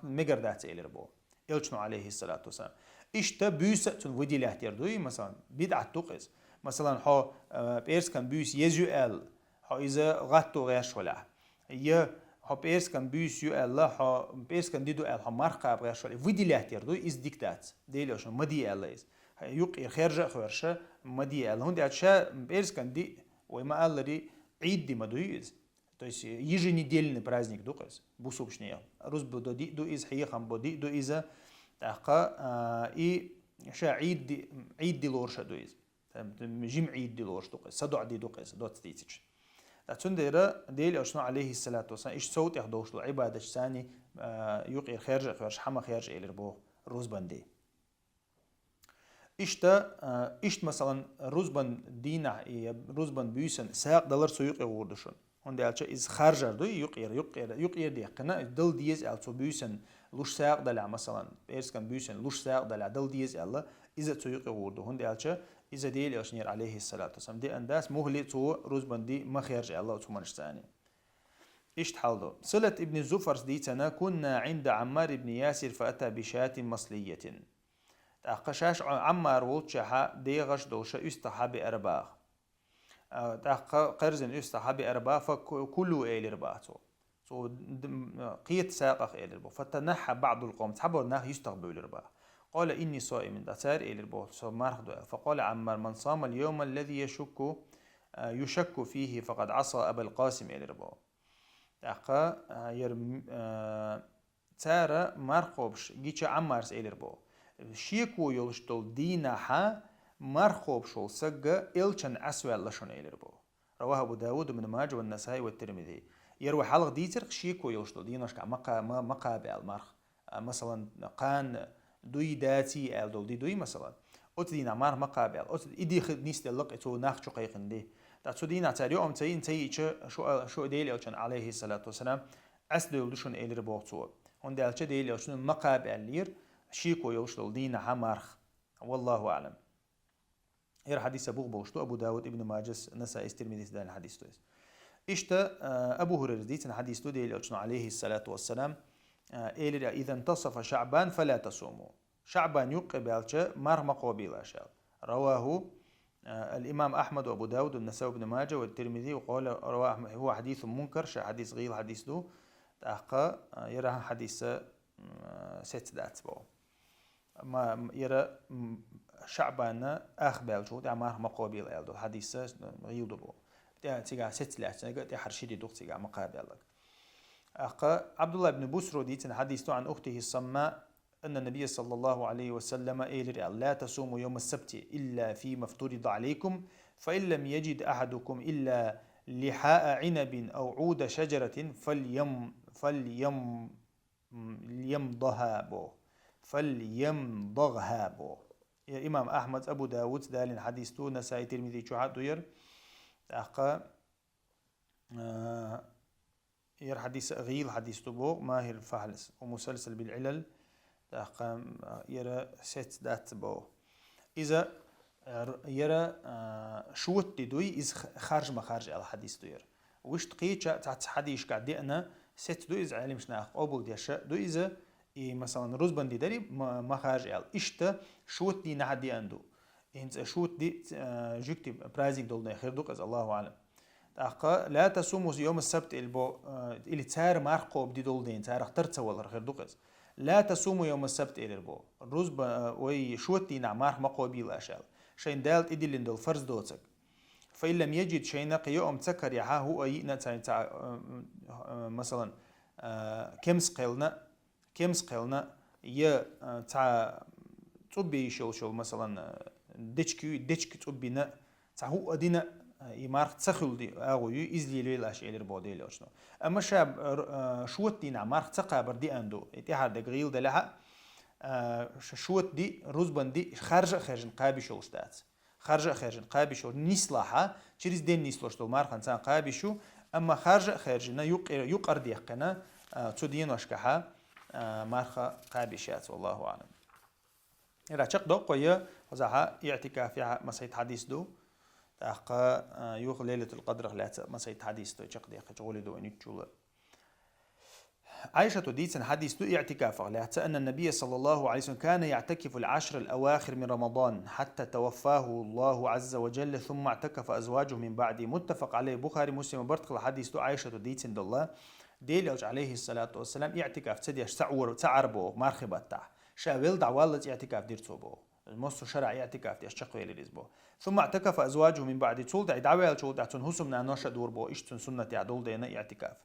مقردات إلربو إلشنا عليه الصلاة والسلام إشت بيوسة ودي لاهتيردوي مثلا بدعة توقز مثلا ها بيرس كان بيوس يزوال ها إذا غطو غيرش ولا ها بيرس كان بيوس يوال ها بيرس كان ديدو ال ها مارقب غيرش ولا ودي لاهتيردوي إز ديكتات ديل أشنا مدي ال إز يقير خارجة مدي ال هندي أشياء بيرس كان دي وما قال لي عيد دي مدويز то есть еженедельный праздник дукас бусубшния рус бододи ду из хиехам боди ду иза таqa и ша عيد دي لورشا ду из جيم عيد دي لورش دукас садо دي دукас دوت ستيتش تاتون ديرا ديل اشنا عليه الصلاه والسلام ايش صوت يحدوش عباده ثاني يقير خارج حما خارج الربو روز بندي إشت مثلا روزبان دينا روزبان بيسن ساق دلار سويق يوردشون هندي ألشة إز خارجر دو يقير دي قنا دل ديز ألشة بيسن لوش ساق دلع مثلا بيرس كان بيسن لوش ساق دلع دل ديز ألا إذا سويق يوردو هندي ألشة إذا ديل أشنير عليه الصلاة والسلام دي أنداس مهلي تو روزبان دي ما خارج الله وتمنش ثاني إشت حالدو صلة ابن الزفر ديتنا كنا عند عمار بن ياسر فأتى بشاة مصلية تأقشاش عمار وولتشها ديغش دوشة استحابي أرباخ قرزن استحابي أرباخ فكله إيل رباطو قيت ساقخ إيل رباخ فتنحى بعض القوم تحبوا الناخ يستقبل رباخ قال إني صائم داتار إيل رباخ فقال عمار من صام اليوم الذي يشك فيه فقد عصى أبا القاسم إيل رباخ تأقى تارا مارقوبش جيتش عمارس إيل رباخ شيكو يلشتل دينها مرخوب شول سجى إلشن أسوأ لشون إلربو رواه أبو داود وابن ماجه والنسائي والترمذي يروي حلق ديتر شيكو يلشتل ديناش مقابل مرخ مثلا قان دوي داتي دول دوي مثلا أتدينا مار مقابل إدي خد نيست اللق إتو ناخ شقيقن دي تاتو دينا تاريو أم تي شو ديل إلشن عليه الصلاة والسلام أسدل لشون إلربو تو هندي ألشة ديل إلشن مقابل لير شيكو يوشتل دين حمارخ والله أعلم إير حديث أبو بوشتو أبو داود ابن ماجس نسائي الترمذي دان حديث تويس إشتا أبو هريرة ديتن حديث تو ديل عليه الصلاة والسلام إير إذا انتصف شعبان فلا تصوموا شعبان يقبل مار مقابل أشياء رواه الإمام أحمد وأبو داود والنسائي ابن ماجه والترمذي وقال رواه هو حديث منكر حديث غير حديث دو تأقى يراها حديث ست دات بو ما يرى شعبان أخبال شو دعمار مقابل أيضا حديث غيودو بو تيجا ست لات تيجا حرشيدي دوق تيجا مقابل لك عبد الله بن بسر ديتن حديثه عن أخته الصماء أن النبي صلى الله عليه وسلم قال لا تصوموا يوم السبت إلا فيما افترض عليكم فإن لم يجد أحدكم إلا لحاء عنب أو عود شجرة فليمضغها بو. يا إمام أحمد أبو داود دالين حديث تو نسائي ترمذي شو دوير أقا ير حديث غيل حديث تبو ماهر فحلس ومسلسل بالعلل أقا يرى ست دات بو إذا يرى شوت دوي إذ خارج مخارج الحديث دوير وش تقيتش تحت حديث قاعد أنا ست دو إذا علمش ناخ أبو ديش دو إذا مثلا روزبان دي داري مخارج إشتا شوت دي نعدي عنده إنت شوت دي جكتي برايزنج دولنا خير دوك الله أعلم أقا لا تصوموا يوم السبت اللي تسار مارقو بدي دولدين تسار اخترت ولا خير دوك لا تصوموا يوم السبت البو الروز وي شوت دي نعمار مقو بيل أشال شين دالت إدي لندل فرز دوتك فإن لم يجد شيء يوم تسكر يها هو أي نتا مثلا كمس قلنا يا تاع تبي شو مثلا ديشك تبينا تاع هو أدينا يمارك تسخل دي أغوي إزلي ليلاش إلى البودي لاشنا أما شاب شوت دينا مارك تقابر دي أندو اتحاد دقيل دلها شوت دي روزبان دي خارج قابي شو اشتات خارج قابي شو نسلاها تشريز دين نسلوش دول مارك إنسان قابي شو أما خارج نا يقر ديقنا تودين وشكها مارخ قابشات والله أعلم. إذا شق دق ويا وزعها اعتكاف يا مسيد حديث دو تأقى يوغ ليلة القدر لا مسيد حديث دو شق دق جولي دو إنجول. عائشة ديتن حديث دو اعتكاف لا أن النبي صلى الله عليه وسلم كان يعتكف العشر الأواخر من رمضان حتى توفاه الله عز وجل ثم اعتكف أزواجه من بعده متفق عليه بخاري مسلم برتقل حديث دو عائشة ديتن الله ديل عليه الصلاة والسلام اعتكاف تديش تعر بو مرخبة تاع شاول دعوالة اعتكاف ديرتو بو المصر شرع اعتكاف ديش شقوي لليزبو ثم اعتكف أزواجه من بعد تول دعوال شو دعتون هسمنا ناشا دور بو اشتن سنة عدول دينا اعتكاف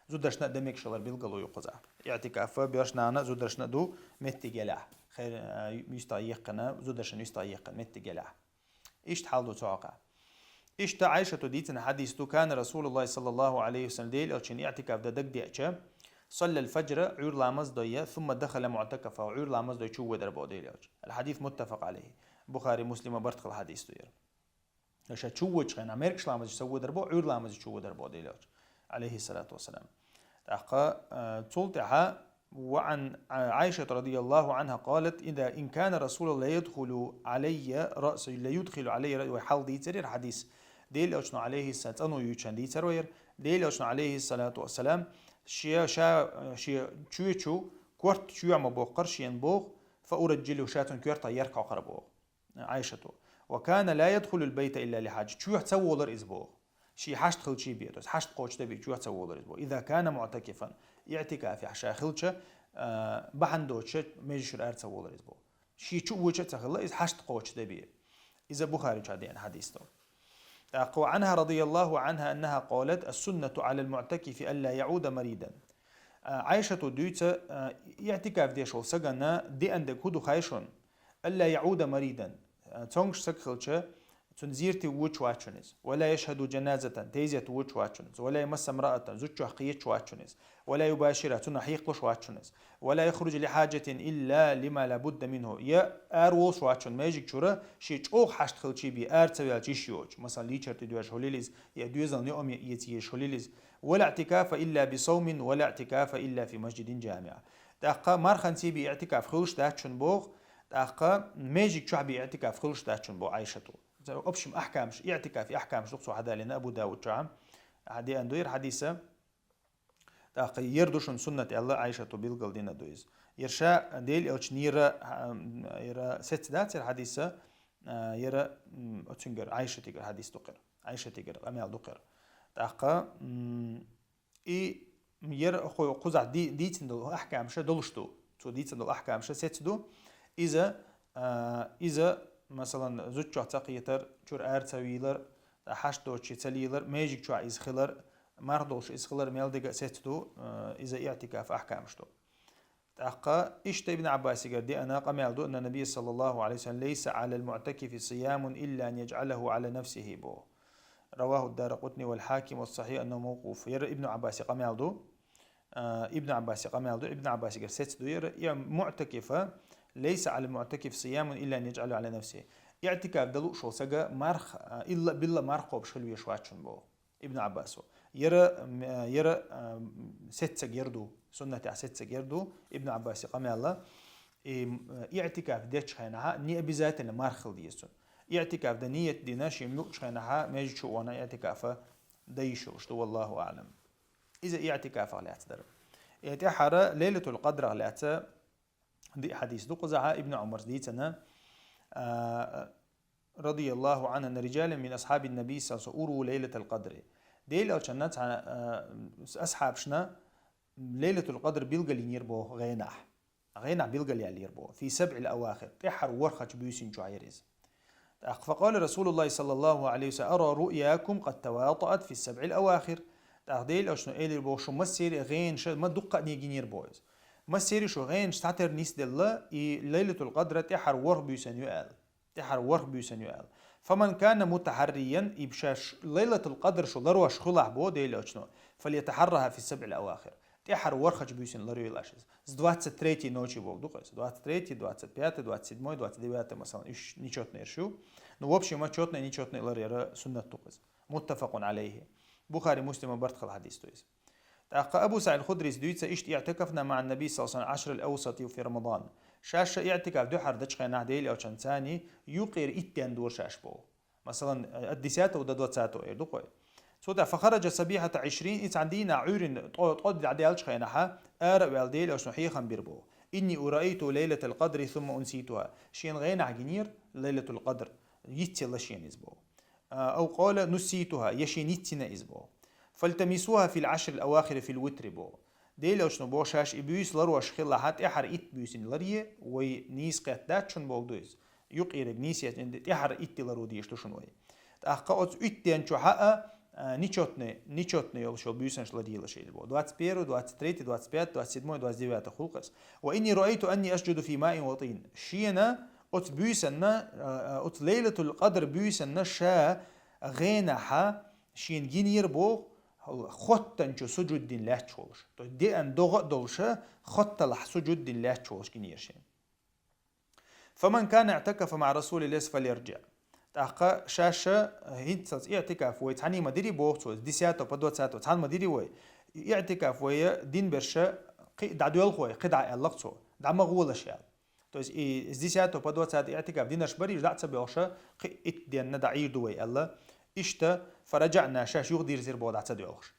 زودرشنا دمك شلر بيلقلو يقزع اعتكاف بيرشنا أنا زودرشنا دو متي جلاح خير يستايقنا زودرشنا يستايقن متي جلاح ايش حالو توقع إشتا عائشة ديتنا حديث كان رسول الله صلى الله عليه وسلم ديل أو شن اعتكاف دق ديأتشا صلى الفجر عور لامز دوية ثم دخل معتكفه وعور لامز دوي شو ودر بوديل الحديث متفق عليه بخاري مسلم برتق الحديث دوير ليش شو وجه أنا أمريكش لامز يسوي دربو عور لامز شو ودر بوديل عليه الصلاة والسلام أقا تلتها وعن عائشة رضي الله عنها قالت إذا إن كان رسول الله يدخل علي رأس لا يدخل علي رأس وحال ديتر حديث ديل أشنا عليه الصلاة أنو يوشان ديتر وير ديل أشنا عليه الصلاة والسلام شيا شو كورت شو عم بوقر شين بوغ فأرجله شات كورت يركع قربوغ عائشة وكان لا يدخل البيت إلا لحاجة شو يحتسولر إزبوغ شي حشت خل شي بيت حشت قوش تبي شو يحتسولر إزبوغ إذا كان معتكفا اعتكاف حشا خلشة بحندوش ميجشر أرتسولر إزبوغ شي شو وجه تخلى إذا حشت قوش تبي إذا بخاري شادين حديثه أقوى عنها رضي الله عنها أنها قالت السنة على المعتكف ألا يعود مريدا عائشة دويت اعتكاف دي شو سجنا دي عندك هدو خايشون ألا يعود مريدا تونش سكخلشة تنزيرتي ووش واتشونيز ولا يشهد جنازة تيزية ووش واتشونيز ولا يمس امرأة زوجة حقية واتشونيز ولا يباشرها تنحيق واتشونيز ولا يخرج لحاجة إلا لما لابد منه يا أروس واتشون ما يجيك شورا شيء أوه حشت خلشي بي أرتويل تيشيوج مثلا ليشر تدوش هوليليز يدوزن يوم يتيش هوليليز ولا اعتكاف إلا بصوم ولا اعتكاف إلا في مسجد جامع دقة مرخن سيبي اعتكاف خلش داتشون بوغ دقة ما يجيك شعبي اعتكاف خلش داتشون بوغ عايشته أبشم أحكامش اعتكاف أحكامش لقصو حدا لنا أبو داود شعم عدي أندوير حديثة تاقي يردوشن سنة الله عائشة بيلقل دينا دويز يرشا ديل أوش نيرا يرا ست دات الحديثة يرا أتنجر عائشة تجر حديث دقر عائشة تجر أميال دقر تاقا ير أخو قزع دي تندل أحكامش دلشتو تو دي تندل أحكامش ست دو إذا مثلا زوجة تقيتر شور أرتويلر حشتو تشيتليلر ماجيك شو إزخلر مردوش إزخلر ميل دقة ستو إذا اعتكاف أحكامشتو تأقى إشت ابن عباس قال أنا قام يعدو أن النبي صلى الله عليه وسلم ليس على المعتكف صيام إلا أن يجعله على نفسه بو. رواه الدارقطني والحاكم والصحيح أنه موقوف. يرى ابن عباس قام يعدو ابن عباس قام يعدو ابن عباس قال ست يرى معتكفة ليس على المعتكف صيام إلا أن يجعله على نفسه. اعتكاف دلو شو سجى مرخ إلا بالله مرخ وبشلو يشواتشون بو ابن عباس يرى ست سجردو سنة ست سجردو ابن عباس قام الله اعتكاف ديتش خينها نية بذات المرخل ديسون اعتكاف ده نية ديناش يملكش خينها ماجي شو وانا اعتكاف ديشو شو والله أعلم. إذا اعتكاف على اعتذر اعتحر ليلة القدر على اعتذر دي حديث دو قزعها ابن عمر ديتنا رضي الله عنه أن رجالا من أصحاب النبي صلى الله عليه وسلم أوروا ليلة القدر ديل أو شنات أصحاب شنا ليلة القدر بيلقى لينيربو غيناح بيلقى ليربو في 7 الأواخر تحر ورخش بيوسين جعيرز. فقال رسول الله صلى الله عليه وسلم أرى رؤياكم قد تواطأت في 7 الأواخر. ديل أو شنو إلي بو شو مسير غين شو ما دقة نيجينير بويز مسير شو غين شتعتر نيس دلله ليلة القدر تحر ورخ بيوسين يؤال. فمن كان متحريا يبشاش ليلة القدر شو ضروش خلع بو ديل أو شنو فليتحرها في 7 الأواخر. تحر ورخش بيوسين لريو الأشيز. 23 نوتشي بو دوقس 23, 25, 27, 29 مثلا إيش نيشوتنا يرشو نوبشي ما تشوتنا نيشوتنا لريو سنة دوقس متفق عليه بخاري مسلم برتخ الحديث تويس. تأقى أبو سعيد الخدري سدويتس إيش اعتكفنا مع النبي صلى الله عليه وسلم 10 الأوسط في رمضان شاش اعتكاف دوحر دشخي نهديل أو شنساني يقير إتيان دور شاش بو مثلا الدساتة ودادوات ساتو إير دوقوي سودا فخرج صبيحة 20 إيش عندنا عير تقعد عديال شخينها آر والديل أو شنحي خنبير بو إني أرأيت ليلة القدر ثم أنسيتها شين غين عجنير ليلة القدر يتي الله شين إزبو أو قال نسيتها يشين يتنا إزبو فالتمسوها في 10 الأواخر في الوتر بو ديل أو شنو بو شاش إبيوس لروش خلا حت إحر إت بيوسين لريه ونيس قتات شن بو دويز يقير نيسيت إن إحر إت لرو ديش تشن وي تأخذ إتين شو حقا نيشوتني يوم شو بيوسنش لديه لشيء بو 21 23 25 27 29 خلقس وإني رأيت أني أسجد في ماء وطين شينا أت بيوسنا أت ليلة القدر بيوسنا شا غينها شين جينير بو خطن شو سجود دين لا تشوش تو دي أن دوغش خط لح سجود دين لا تشوش جينير شين. فمن كان اعتكف مع رسول الله فليرجع تأقى شاشة هيتس اعتكاف وي تعني مديري بوغتو ديسياتو بدو تساتو تعني مديري وي اعتكاف وي دين برشا دعدو يلخوي قدع اللقصو دع مغول اشياء تو ديسياتو بدو تسات اعتكاف دينش بري دع تبيوشا ات دينا دعير دوي الله اشتا فرجعنا شاش يغدير زير بو دع تديوش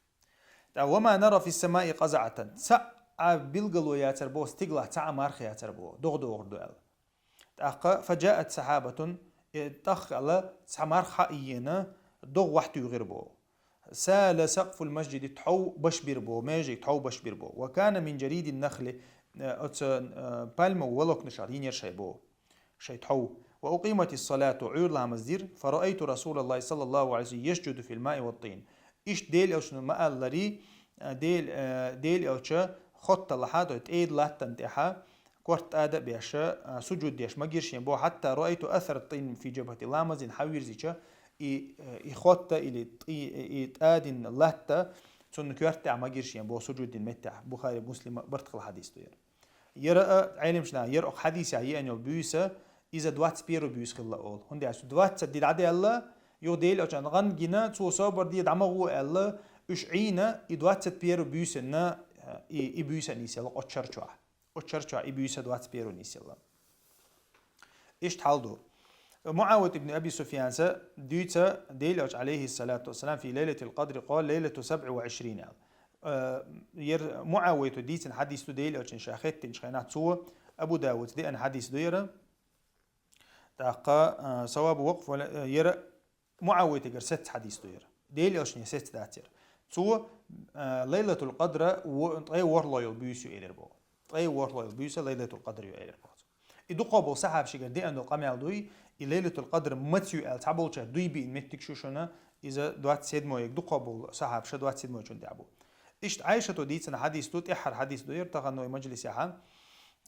وما نرى في السماء قزعة سع بلغلو ياتر بو استقلع تع مارخ ياتر بو دوغ دوال تأقى فجاءت سحابة تخ على سمار حقيقنا دو وحد يغربو سال سقف المسجد تحو بشبربو ماجي تحو بشبربو وكان من جريد النخل بالم ولوك نشارين يرشيبو شي تحو وأقيمت الصلاة عير لها مزدير فرأيت رسول الله صلى الله عليه وسلم يسجد في الماء والطين إيش ديل أو شنو ما لري ديل أو شا خط لحاد وتأيد لاتن تحا كورت آدأ بيشا سجود ديش ما جيرشين بو حتى رأيت أثر الطين في جبهة لامزين حوير زيشا إخوتا إلي تآدين لهتا تون كورتا ما جيرشين بو سجود دين متع بخاري مسلم برتق الحديث دير يرى علم شنا يرى حديث يعني أنه بيوسا إذا دوات بيرو بيوس خلا أول هندي عشان دوات تدي العدي الله يوديل عشان غن جنا تو صابر دي دماغه الله إيش عينا إدوات بيرو بيوسنا إبيوسا نيسي الله أتشرشوا وتشرشوا إبيوسا دوات بيرو نيسي الله إيش تحالدو معاوية ابن أبي سفيان ديتا ديلوج عليه الصلاة والسلام في ليلة القدر قال ليلة 27 معاوية ديتا حديث ديلوج إن شاخت إن شخينات سوى أبو داود دي أن حديث ديرا تاقا صواب وقف ولا يرى معاوية تقر 6 حديث ديرا ديلوج ني 6 داتير سوى ليلة القدر وطي ورلا يلبيسو إليربو طي ورلا يلبيسو ليلة القدر يلبيسو إدو قابل صحاب شكر دي أنو قامي دوي ليلة القدر متيو تعبول شا دوي بي متك شوشنا إذا دوات سيد مويك دو قابل صحاب دوات سيد مويك دي عبو إشت عايشة ديتنا حديث دوت إحر حديث دوير تغنوي مجلس يحا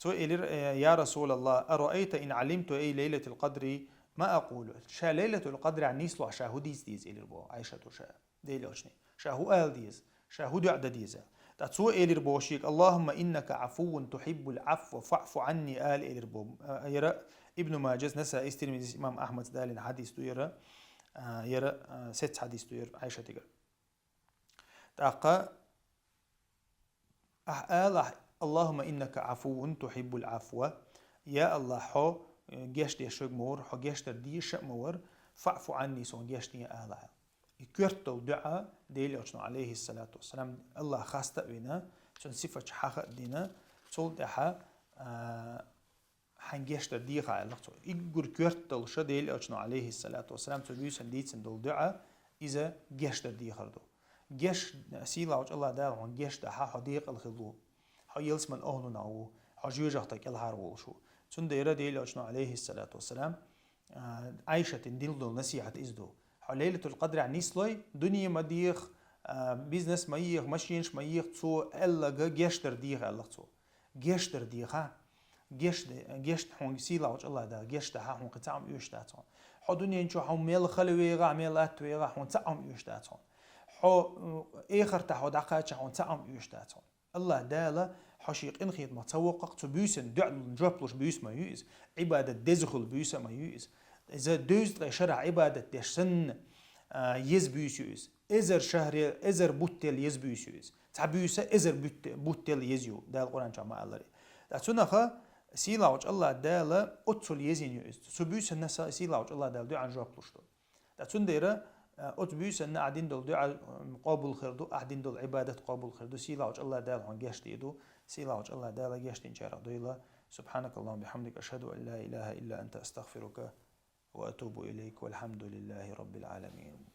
يا رسول الله أرأيت إن علمت أي ليلة القدر ما أقول شا ليلة القدر عن نيسلو شاهوديز ديز إلي ربو عائشة شا ديلي أشني شاهو آل ديز شاهو دعد ديزا تاتسو إلي ربو شيك اللهم إنك عفو تحب العفو فاعف عني آل إلي ربو يرى ابن ماجه نسا استرمي إمام أحمد دالين حديث تو يرى ست حديث تو يرى عائشة تقر تاقا آل اللهم إنك عفو تحب العفو يا الله حو جيش دي شق مور حو جيش دي شق مور فاعف عني سون جيش دي أهلها يكرتل دعاء ديلي أجنو عليه الصلاة والسلام الله خاصة بنا سون صفة حق دينا سول دحا حنجيش دي غا الله يقول كرتل شا ديلي أجنو عليه الصلاة والسلام تبيسن ديتسن دول دعاء إذا جيش دي خردو جيش سيلا وج الله دال عن جيش ده حديق الخلو حيلس من أهنو ناو حجوجتك الهار والشو تند يرى ديل أجنو عليه الصلاة والسلام عايشة ديل دول نصيحة إزدو حليلة القدر عن نيسلوي دنيا مديخ بيزنس مايخ ماشينش مايخ تسو إلا جيش ترديخ إلا تسو جيش ترديخها جيش حون سيلا وج الله دا جيش ده حون قطعم يشتاتون حدنيا نشو حون ميل خلوي غا ميل أتوي غا حون تعم يشتاتون حو آخر تحو دقائق حون تعم يشتاتون الله دالا حشيق إنخيط ما تسوقق تبيسن دعل نجابلوش بيس ما يوز عبادة دزخل بيس ما يوز إذا دوز شرع عبادة دشسن يز بيس يوز إزر شهر إزر بوتل يز بيس يوز تعبيس إزر بوتل يزيو دال القرآن جماعة الله لأتونا خا سيلا وج الله دالا أتصل يزين يوز سبيس الناس سيلا وج الله دال دعان جابلوش لأتون ديرا أتبيس أن قاعدين دول دعاء قابل خيردو قاعدين دول عبادة قابل خيردو سيلا وج الله دال عن جشت يدو سيلا وج الله دال جشت إن شاء الله سبحانك اللهم بحمدك أشهد أن لا إله إلا أنت أستغفرك وأتوب إليك والحمد لله رب العالمين.